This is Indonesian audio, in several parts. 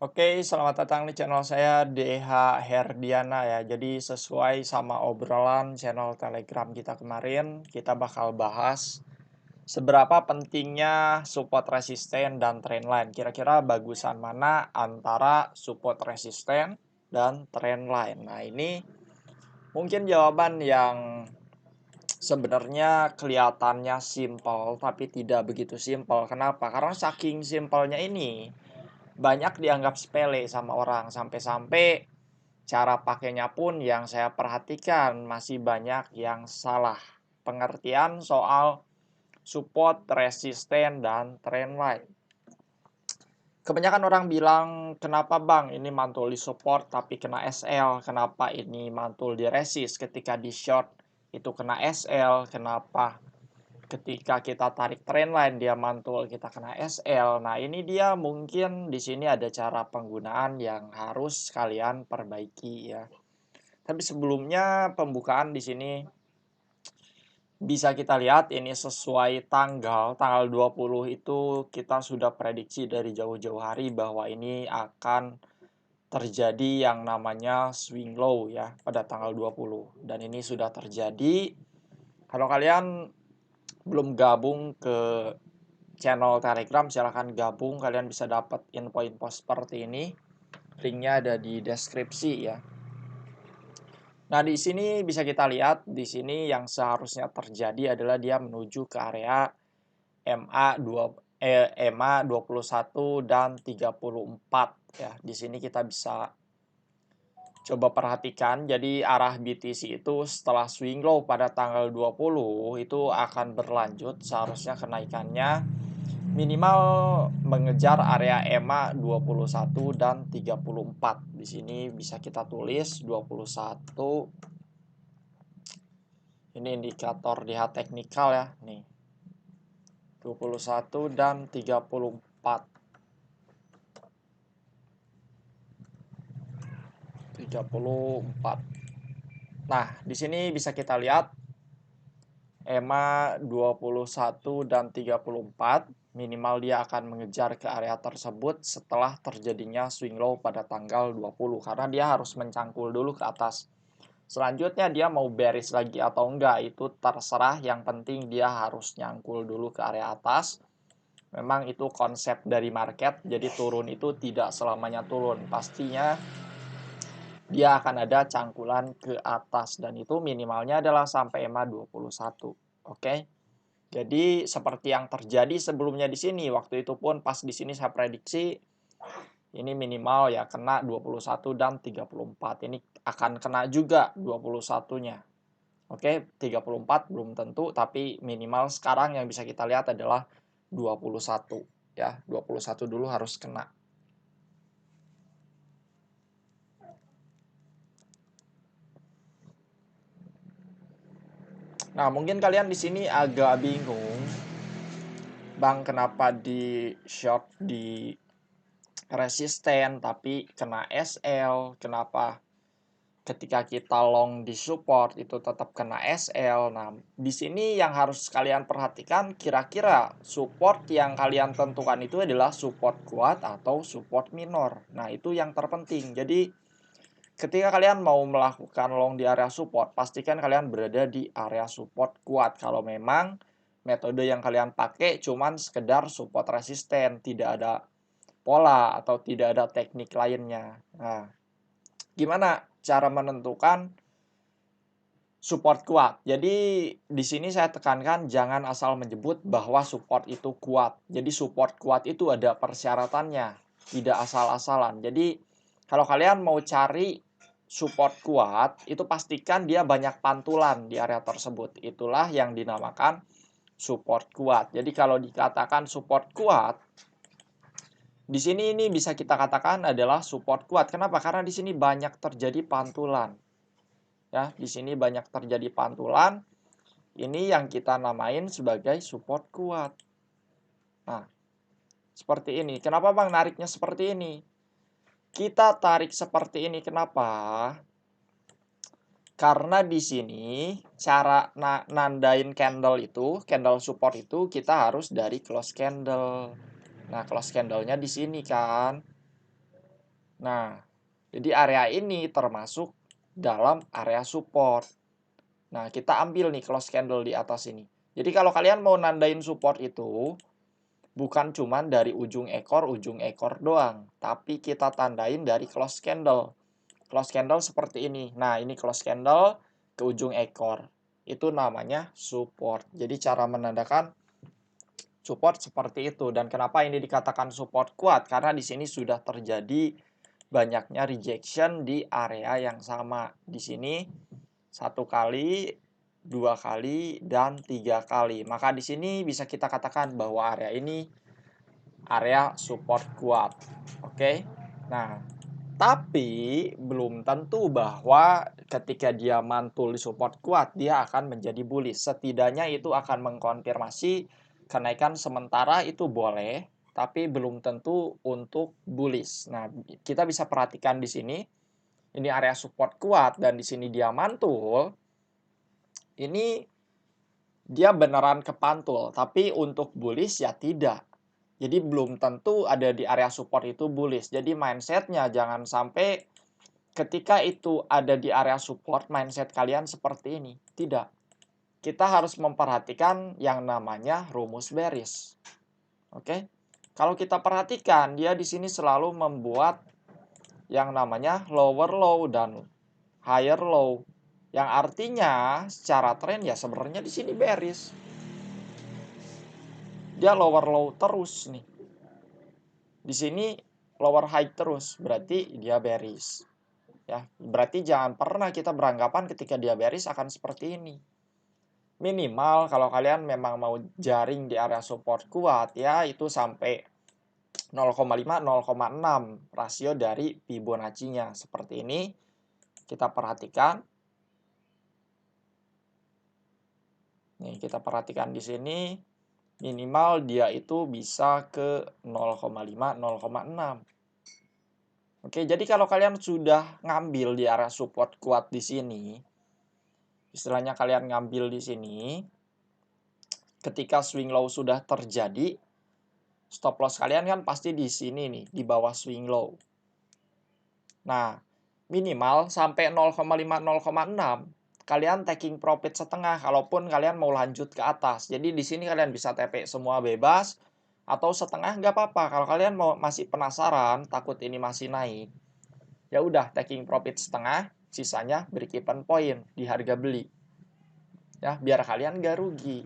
Oke, selamat datang di channel saya DH Herdiana ya. Jadi sesuai sama obrolan channel Telegram kita kemarin, kita bakal bahas seberapa pentingnya support resisten dan trendline. Kira-kira bagusan mana antara support resisten dan trendline. Nah, ini mungkin jawaban yang sebenarnya kelihatannya simpel tapi tidak begitu simpel. Kenapa? Karena saking simpelnya ini banyak dianggap sepele sama orang, sampai-sampai cara pakainya pun yang saya perhatikan masih banyak yang salah pengertian soal support, resisten, dan trendline. Kebanyakan orang bilang, kenapa bang ini mantul di support tapi kena SL, kenapa ini mantul di resist ketika di short itu kena SL, kenapa ketika kita tarik trendline dia mantul kita kena SL. Nah, ini dia mungkin di sini ada cara penggunaan yang harus kalian perbaiki ya. Tapi sebelumnya pembukaan di sini bisa kita lihat ini sesuai tanggal 20 itu kita sudah prediksi dari jauh-jauh hari bahwa ini akan terjadi yang namanya swing low ya pada tanggal 20 dan ini sudah terjadi. Kalau kalian belum gabung ke channel Telegram, silahkan gabung. Kalian bisa dapat info-info seperti ini. Linknya ada di deskripsi ya. Nah, di sini bisa kita lihat, di sini yang seharusnya terjadi adalah dia menuju ke area MA 21 dan 34 ya. Di sini kita bisa coba perhatikan, jadi arah BTC itu setelah swing low pada tanggal 20 itu akan berlanjut, seharusnya kenaikannya minimal mengejar area EMA 21 dan 34. Di sini bisa kita tulis 21. Ini indikator DH teknikal ya, nih. 21 dan 34. 34. Nah, di sini bisa kita lihat EMA 21 dan 34 minimal dia akan mengejar ke area tersebut setelah terjadinya swing low pada tanggal 20 karena dia harus mencangkul dulu ke atas. Selanjutnya dia mau bearish lagi atau enggak itu terserah, yang penting dia harus nyangkul dulu ke area atas. Memang itu konsep dari market, jadi turun itu tidak selamanya turun, pastinya dia akan ada cangkulan ke atas dan itu minimalnya adalah sampai EMA 21. Oke. Jadi seperti yang terjadi sebelumnya di sini, waktu itu pun pas di sini saya prediksi ini minimal ya kena 21 dan 34. Ini akan kena juga 21-nya. Oke, 34 belum tentu, tapi minimal sekarang yang bisa kita lihat adalah 21 ya. 21 dulu harus kena. Nah, mungkin kalian di sini agak bingung, Bang, kenapa di short di resisten tapi kena SL, kenapa ketika kita long di support itu tetap kena SL. Nah, di sini yang harus kalian perhatikan, kira-kira support yang kalian tentukan itu adalah support kuat atau support minor. Nah, itu yang terpenting. Jadi, ketika kalian mau melakukan long di area support, pastikan kalian berada di area support kuat. Kalau memang metode yang kalian pakai cuman sekedar support resisten, tidak ada pola atau tidak ada teknik lainnya. Nah, gimana cara menentukan support kuat? Jadi di sini saya tekankan jangan asal menyebut bahwa support itu kuat. Jadi support kuat itu ada persyaratannya, tidak asal-asalan. Jadi kalau kalian mau cari support kuat, itu pastikan dia banyak pantulan di area tersebut. Itulah yang dinamakan support kuat. Jadi kalau dikatakan support kuat, di sini ini bisa kita katakan adalah support kuat. Kenapa? Karena di sini banyak terjadi pantulan. Ya, di sini banyak terjadi pantulan. Ini yang kita namain sebagai support kuat. Nah, seperti ini. Kenapa Bang nariknya seperti ini? Kita tarik seperti ini kenapa? Karena di sini cara nandain candle itu, candle support itu kita harus dari close candle. Nah, close candle-nya di sini kan. Nah, jadi area ini termasuk dalam area support. Nah, kita ambil nih close candle di atas ini. Jadi kalau kalian mau nandain support itu, bukan cuma dari ujung ekor doang, tapi kita tandain dari close candle. Close candle seperti ini. Nah, ini close candle ke ujung ekor. Itu namanya support. Jadi cara menandakan support seperti itu. Dan kenapa ini dikatakan support kuat? Karena di sini sudah terjadi banyaknya rejection di area yang sama. Di sini 1 kali, 2 kali, dan 3 kali. Maka di sini bisa kita katakan bahwa area ini area support kuat. Oke. Nah, tapi belum tentu bahwa ketika dia mantul di support kuat, dia akan menjadi bullish. Setidaknya itu akan mengkonfirmasi kenaikan sementara itu boleh, tapi belum tentu untuk bullish. Nah, kita bisa perhatikan di sini, ini area support kuat dan di sini dia mantul. Ini dia beneran kepantul, tapi untuk bullish ya tidak. Jadi belum tentu ada di area support itu bullish. Jadi mindsetnya jangan sampai ketika itu ada di area support, mindset kalian seperti ini. Tidak. Kita harus memperhatikan yang namanya rumus bearish. Oke? Kalau kita perhatikan, dia di sini selalu membuat yang namanya lower low dan higher low. Yang artinya secara tren ya sebenarnya di sini bearish. Dia lower low terus nih. Di sini lower high terus, berarti dia bearish. Ya, berarti jangan pernah kita beranggapan ketika dia bearish akan seperti ini. Minimal kalau kalian memang mau jaring di area support kuat ya itu sampai 0,5 0,6 rasio dari Fibonacci-nya seperti ini. Kita perhatikan. Nih, kita perhatikan di sini minimal dia itu bisa ke 0,5 0,6. Oke, jadi kalau kalian sudah ngambil di area support kuat di sini, istilahnya kalian ngambil di sini, ketika swing low sudah terjadi, stop loss kalian kan pasti di sini nih, di bawah swing low. Nah, minimal sampai 0,5 0,6 kalian taking profit setengah kalaupun kalian mau lanjut ke atas. Jadi di sini kalian bisa TP semua bebas atau setengah nggak apa-apa. Kalau kalian mau masih penasaran, takut ini masih naik, ya udah taking profit setengah, sisanya break even point di harga beli. Ya, biar kalian nggak rugi.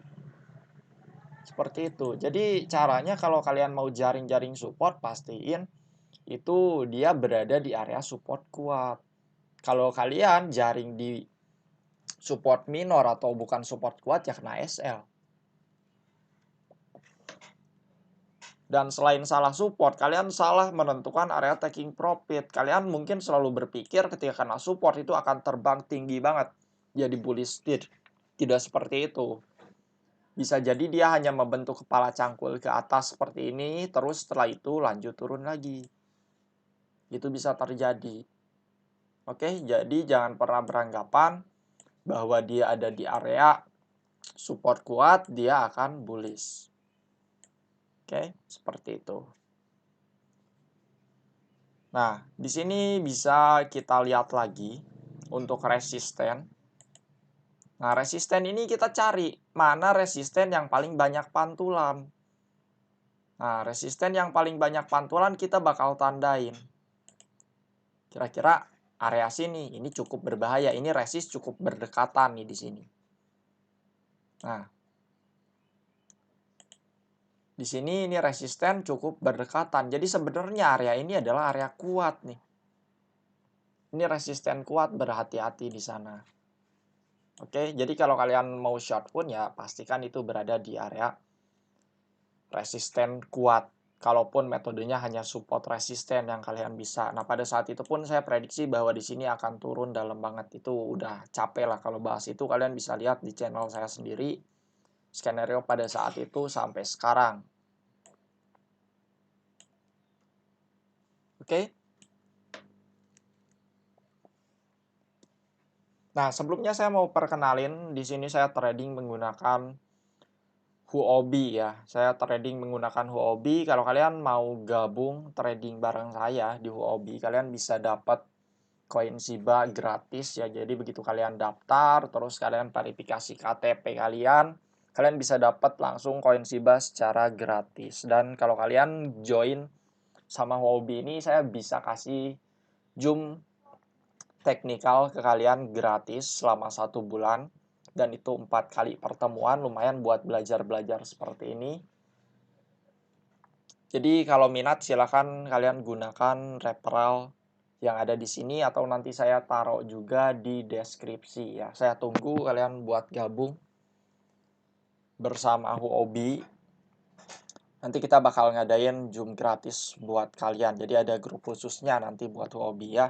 Seperti itu. Jadi caranya kalau kalian mau jaring-jaring support, pastiin itu dia berada di area support kuat. Kalau kalian jaring di support minor atau bukan support kuat ya kena SL. Dan selain salah support, kalian salah menentukan area taking profit. Kalian mungkin selalu berpikir ketika kena support itu akan terbang tinggi banget. Jadi bullish steer. Tidak seperti itu. Bisa jadi dia hanya membentuk kepala cangkul ke atas seperti ini, terus setelah itu lanjut turun lagi. Itu bisa terjadi. Oke, jadi jangan pernah beranggapan bahwa dia ada di area support kuat, dia akan bullish. Oke, seperti itu. Nah, di sini bisa kita lihat lagi untuk resisten. Nah, resisten ini kita cari mana resisten yang paling banyak pantulan. Nah, resisten yang paling banyak pantulan kita bakal tandain. Kira-kira area sini, ini cukup berbahaya. Ini resist cukup berdekatan nih di sini. Nah, di sini ini resisten cukup berdekatan. Jadi sebenarnya area ini adalah area kuat nih. Ini resisten kuat, berhati-hati di sana. Oke, jadi kalau kalian mau short pun ya pastikan itu berada di area resisten kuat. Kalaupun metodenya hanya support resisten yang kalian bisa. Nah, pada saat itu pun saya prediksi bahwa di sini akan turun dalam banget. Itu udah capek lah kalau bahas itu. Kalian bisa lihat di channel saya sendiri. Skenario pada saat itu sampai sekarang. Oke. Nah, sebelumnya saya mau perkenalin, di sini saya trading menggunakan Huobi ya. Saya trading menggunakan Huobi. Kalau kalian mau gabung trading bareng saya di Huobi, kalian bisa dapat koin Shiba gratis ya. Jadi begitu kalian daftar, terus kalian verifikasi KTP kalian, kalian bisa dapat langsung koin Shiba secara gratis. Dan kalau kalian join sama Huobi ini, saya bisa kasih Zoom teknikal ke kalian gratis selama 1 bulan. Dan itu 4 kali pertemuan, lumayan buat belajar-belajar seperti ini. Jadi kalau minat silahkan kalian gunakan referral yang ada di sini, atau nanti saya taruh juga di deskripsi ya. Saya tunggu kalian buat gabung bersama Huobi. Nanti kita bakal ngadain Zoom gratis buat kalian. Jadi ada grup khususnya nanti buat Huobi ya.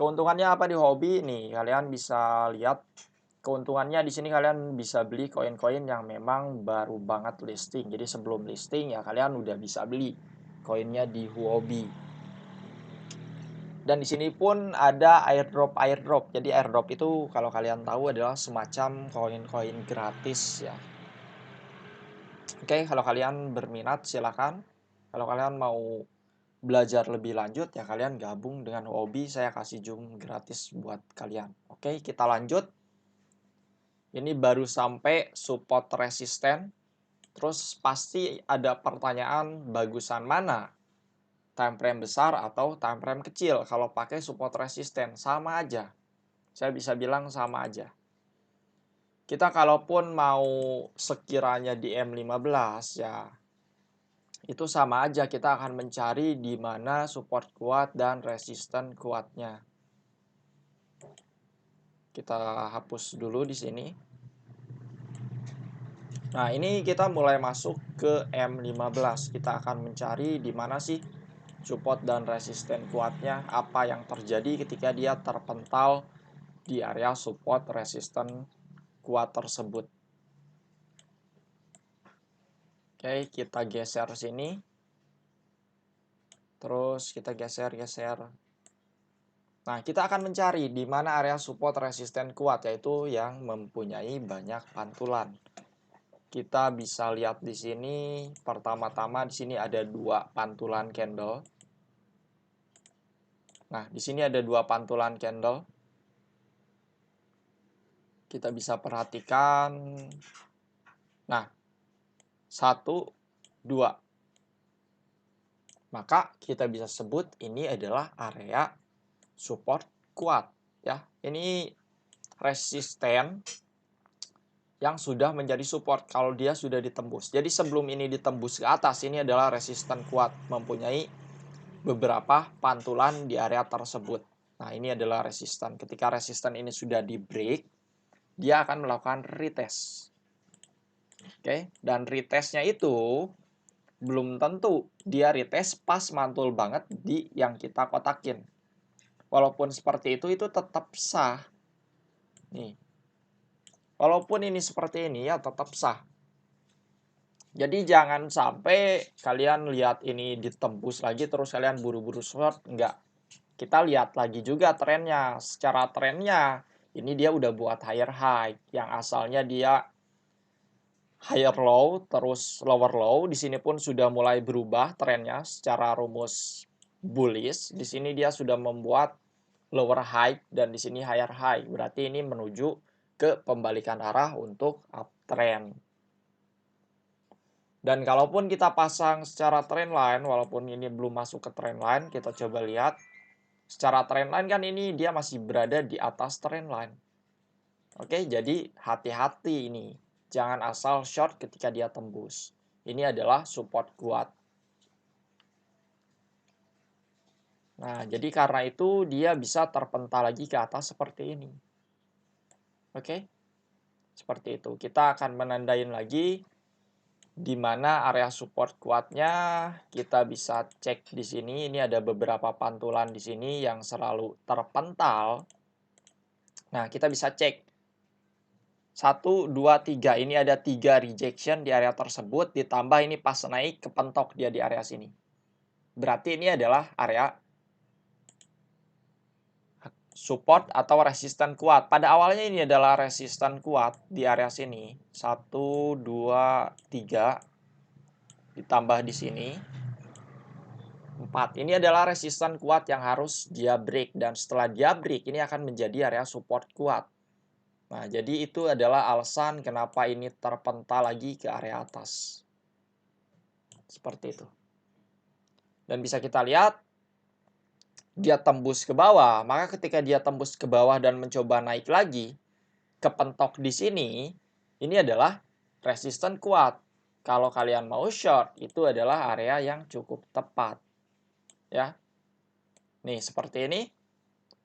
Keuntungannya apa di Huobi nih? Kalian bisa lihat keuntungannya di sini, kalian bisa beli koin-koin yang memang baru banget listing. Jadi sebelum listing ya kalian udah bisa beli koinnya di Huobi. Dan di sini pun ada airdrop. Jadi airdrop itu kalau kalian tahu adalah semacam koin-koin gratis ya. Oke, kalau kalian berminat silakan. Kalau kalian mau belajar lebih lanjut ya kalian gabung dengan Huobi, saya kasih Zoom gratis buat kalian. Oke, kita lanjut. Ini baru sampai support resisten. Terus pasti ada pertanyaan, bagusan mana? Time frame besar atau time frame kecil? Kalau pakai support resisten sama aja. Saya bisa bilang sama aja. Kita kalaupun mau sekiranya di M15 ya, itu sama aja, kita akan mencari di mana support kuat dan resisten kuatnya. Kita hapus dulu di sini. Nah, ini kita mulai masuk ke M15. Kita akan mencari di mana sih support dan resisten kuatnya, apa yang terjadi ketika dia terpental di area support resisten kuat tersebut. Oke, kita geser sini. Terus kita geser-geser. Nah, kita akan mencari di mana area support resisten kuat, yaitu yang mempunyai banyak pantulan. Kita bisa lihat di sini, pertama-tama di sini ada 2 pantulan candle. Nah, di sini ada 2 pantulan candle. Kita bisa perhatikan. Nah, 1, 2. Maka kita bisa sebut ini adalah area support kuat ya. Ini resisten yang sudah menjadi support kalau dia sudah ditembus. Jadi sebelum ini ditembus ke atas, ini adalah resisten kuat, mempunyai beberapa pantulan di area tersebut. Nah, ini adalah resisten. Ketika resisten ini sudah di break, dia akan melakukan retest. Oke, dan retestnya itu belum tentu dia retest pas mantul banget di yang kita kotakin. Walaupun seperti itu tetap sah. Nih. Walaupun ini seperti ini ya tetap sah. Jadi jangan sampai kalian lihat ini ditembus lagi terus kalian buru-buru short. Enggak. Kita lihat lagi juga trennya. Secara trennya ini dia udah buat higher high. Yang asalnya dia higher low terus lower low. Di sini pun sudah mulai berubah trennya secara rumus bullish. Di sini dia sudah membuat lower high dan di sini higher high. Berarti ini menuju ke pembalikan arah untuk uptrend. Dan kalaupun kita pasang secara trendline, walaupun ini belum masuk ke trendline, kita coba lihat. Secara trendline kan ini dia masih berada di atas trendline. Oke, jadi hati-hati ini. Jangan asal short ketika dia tembus. Ini adalah support kuat. Nah, jadi karena itu dia bisa terpental lagi ke atas seperti ini. Oke, seperti itu. Kita akan menandain lagi di mana area support kuatnya. Kita bisa cek di sini. Ini ada beberapa pantulan di sini yang selalu terpental. Nah, kita bisa cek 1, 2, 3. Ini ada 3 rejection di area tersebut. Ditambah ini pas naik kepentok dia di area sini. Berarti ini adalah area support atau resisten kuat. Pada awalnya ini adalah resisten kuat di area sini. 1, 2, 3. Ditambah di sini. 4. Ini adalah resisten kuat yang harus dia break. Dan setelah dia break, ini akan menjadi area support kuat. Nah, jadi itu adalah alasan kenapa ini terpental lagi ke area atas. Seperti itu. Dan bisa kita lihat, dia tembus ke bawah. Maka ketika dia tembus ke bawah dan mencoba naik lagi, kepentok di sini, ini adalah resisten kuat. Kalau kalian mau short, itu adalah area yang cukup tepat. Ya. Nih, seperti ini.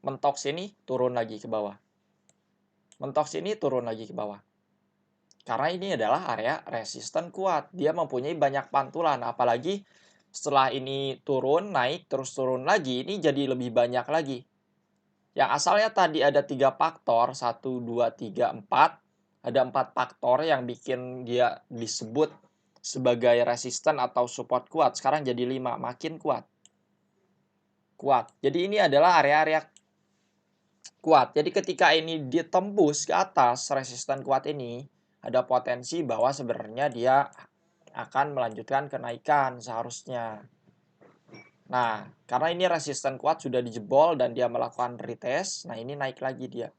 Mentok sini, turun lagi ke bawah. Mentok sini, turun lagi ke bawah. Karena ini adalah area resisten kuat. Dia mempunyai banyak pantulan. Apalagi setelah ini turun, naik, terus turun lagi, ini jadi lebih banyak lagi. Yang asalnya tadi ada 3 faktor, 1, 2, 3, 4. Ada 4 faktor yang bikin dia disebut sebagai resisten atau support kuat. Sekarang jadi 5, makin kuat. Kuat. Jadi ini adalah area-area kuat. Jadi ketika ini ditembus ke atas resisten kuat ini, ada potensi bahwa sebenarnya dia akan melanjutkan kenaikan seharusnya. Nah, karena ini resisten kuat sudah dijebol dan dia melakukan retest, nah ini naik lagi dia.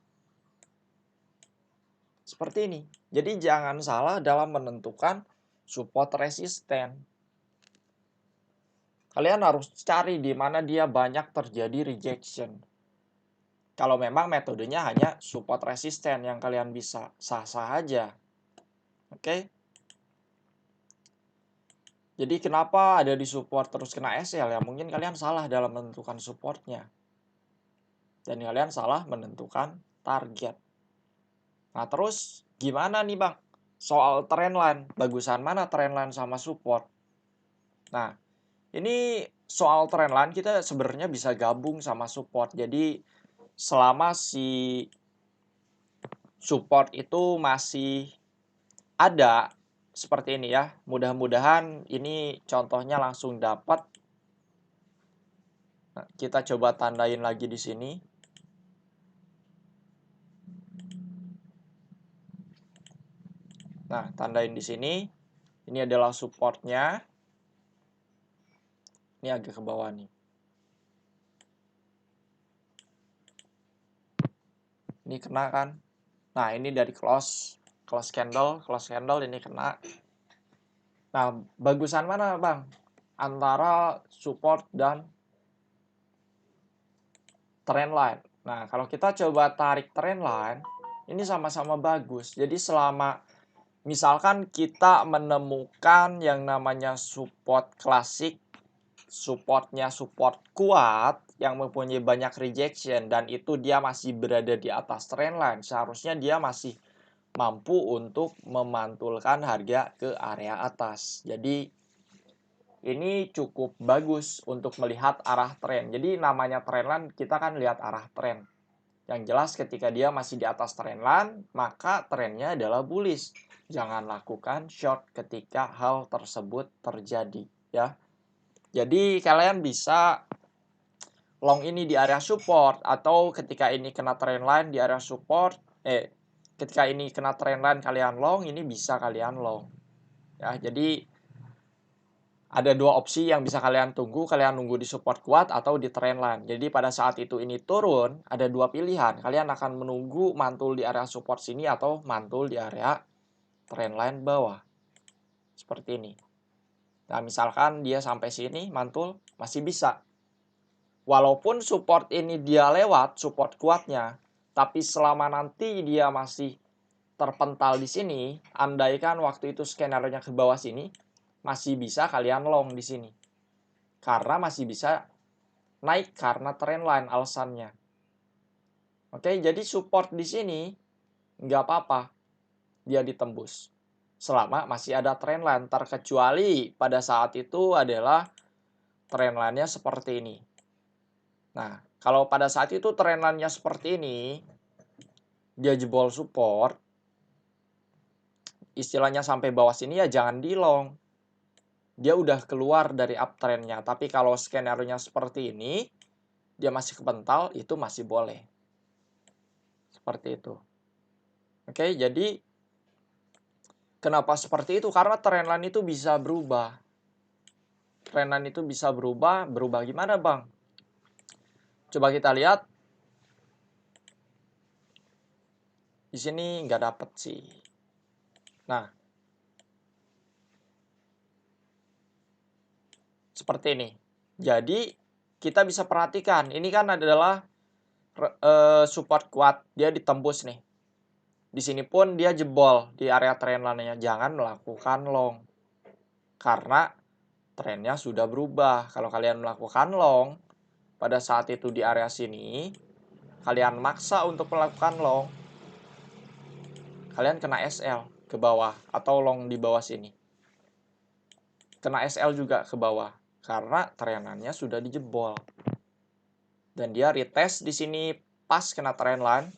Seperti ini. Jadi jangan salah dalam menentukan support resisten. Kalian harus cari di mana dia banyak terjadi rejection. Kalau memang metodenya hanya support resisten yang kalian bisa, sah-sah aja. Oke? Jadi kenapa ada di support terus kena SL ya? Mungkin kalian salah dalam menentukan supportnya. Dan kalian salah menentukan target. Nah terus gimana nih Bang? Soal trendline, bagusan mana trendline sama support? Nah, ini soal trendline kita sebenarnya bisa gabung sama support. Jadi selama si support itu masih ada seperti ini ya. Mudah-mudahan ini contohnya langsung dapat. Nah, kita coba tandain lagi di sini. Nah, tandain di sini. Ini adalah supportnya. Ini agak ke bawah nih. Ini kena kan? Nah, ini dari close candle ini kena. Nah, bagusan mana, Bang? Antara support dan trendline. Nah, kalau kita coba tarik trendline, ini sama-sama bagus. Jadi selama misalkan kita menemukan yang namanya support klasik, supportnya support kuat yang mempunyai banyak rejection dan itu dia masih berada di atas trendline, seharusnya dia masih mampu untuk memantulkan harga ke area atas. Jadi ini cukup bagus untuk melihat arah tren. Jadi namanya trendline kita kan lihat arah tren. Yang jelas ketika dia masih di atas trendline, maka trennya adalah bullish. Jangan lakukan short ketika hal tersebut terjadi ya. Jadi kalian bisa long ini di area support atau ketika ini kena trendline di area support, ketika ini kena trendline kalian long, ini bisa kalian long. Ya, jadi ada dua opsi yang bisa kalian tunggu, kalian nunggu di support kuat atau di trendline. Jadi pada saat itu ini turun, ada dua pilihan. Kalian akan menunggu mantul di area support sini atau mantul di area trendline bawah. Seperti ini. Nah, misalkan dia sampai sini mantul, masih bisa. Walaupun support ini dia lewat, support kuatnya, tapi selama nanti dia masih terpental di sini, andaikan waktu itu skenario-nya ke bawah sini, masih bisa kalian long di sini. Karena masih bisa naik karena trendline alasannya. Oke, jadi support di sini nggak apa-apa dia ditembus. Selama masih ada trendline, terkecuali pada saat itu adalah trendline-nya seperti ini. Nah, kalau pada saat itu trendline-nya seperti ini, dia jebol support, istilahnya sampai bawah sini ya jangan di long. Dia udah keluar dari uptrend-nya. Tapi kalau skenario-nya seperti ini, dia masih kepental, itu masih boleh. Seperti itu. Oke, jadi kenapa seperti itu? Karena trendline itu bisa berubah. Trendline itu bisa berubah. Berubah gimana, Bang? Coba kita lihat. Di sini nggak dapet sih. Nah, seperti ini. Jadi, kita bisa perhatikan. Ini kan adalah support kuat. Dia ditembus nih. Di sini pun dia jebol di area trendline-nya. Jangan melakukan long. Karena trennya sudah berubah. Kalau kalian melakukan long, pada saat itu di area sini, kalian maksa untuk melakukan long, kalian kena SL ke bawah atau long di bawah sini. Kena SL juga ke bawah karena trendline-nya sudah dijebol. Dan dia retest di sini pas kena trendline,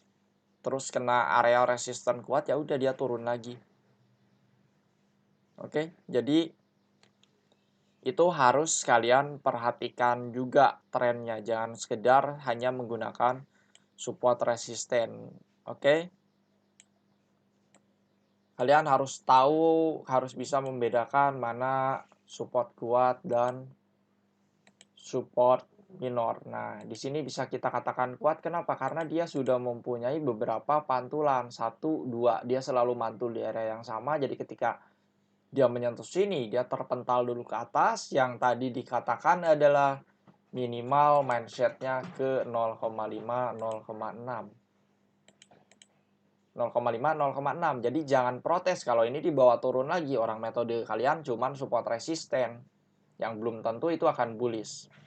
terus kena area resisten kuat, ya udah dia turun lagi. Oke, jadi itu harus kalian perhatikan juga trennya, jangan sekedar hanya menggunakan support resisten. Oke, kalian harus tahu, harus bisa membedakan mana support kuat dan support minor. Nah, di sini bisa kita katakan kuat. Kenapa? Karena dia sudah mempunyai beberapa pantulan. 1, 2. Dia selalu mantul di area yang sama. Jadi ketika dia menyentuh sini, dia terpental dulu ke atas. Yang tadi dikatakan adalah minimal mindsetnya ke 0,5, 0,6. 0,5, 0,6. Jadi jangan protes kalau ini dibawa turun lagi. Orang metode kalian cuman support resisten. Yang belum tentu itu akan bullish.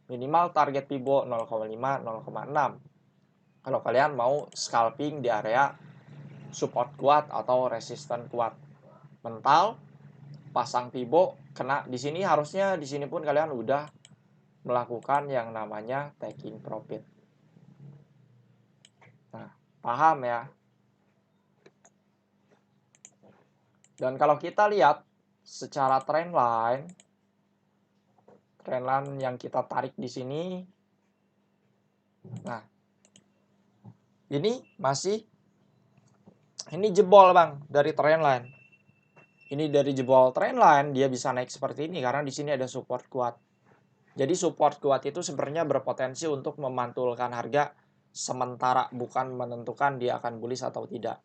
Minimal target Fibo 0,5, 0,6. Kalau kalian mau scalping di area support kuat atau resisten kuat. Mental, pasang Fibo, kena di sini, harusnya di sini pun kalian udah melakukan yang namanya taking profit. Nah, paham ya? Dan kalau kita lihat secara trendline yang kita tarik di sini, nah, ini jebol, Bang, dari trendline. Ini dari jebol trendline, dia bisa naik seperti ini karena di sini ada support kuat. Jadi support kuat itu sebenarnya berpotensi untuk memantulkan harga sementara, bukan menentukan dia akan bullish atau tidak.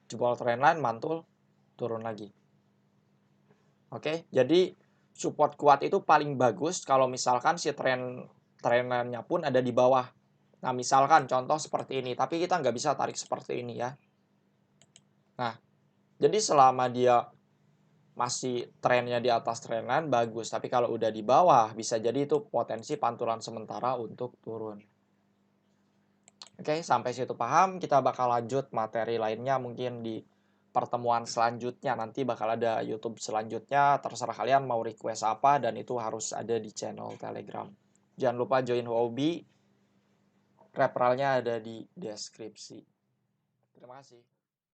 Jebol trendline, mantul, turun lagi. Oke, jadi support kuat itu paling bagus kalau misalkan si trendline-nya pun ada di bawah. Nah, misalkan contoh seperti ini, tapi kita nggak bisa tarik seperti ini ya. Nah, jadi selama dia masih trennya di atas trendline bagus, tapi kalau udah di bawah bisa jadi itu potensi pantulan sementara untuk turun. Oke, sampai situ paham. Kita bakal lanjut materi lainnya mungkin di pertemuan selanjutnya. Nanti bakal ada YouTube selanjutnya, terserah kalian mau request apa, dan itu harus ada di channel Telegram. Jangan lupa join Huobi, referralnya ada di deskripsi. Terima kasih.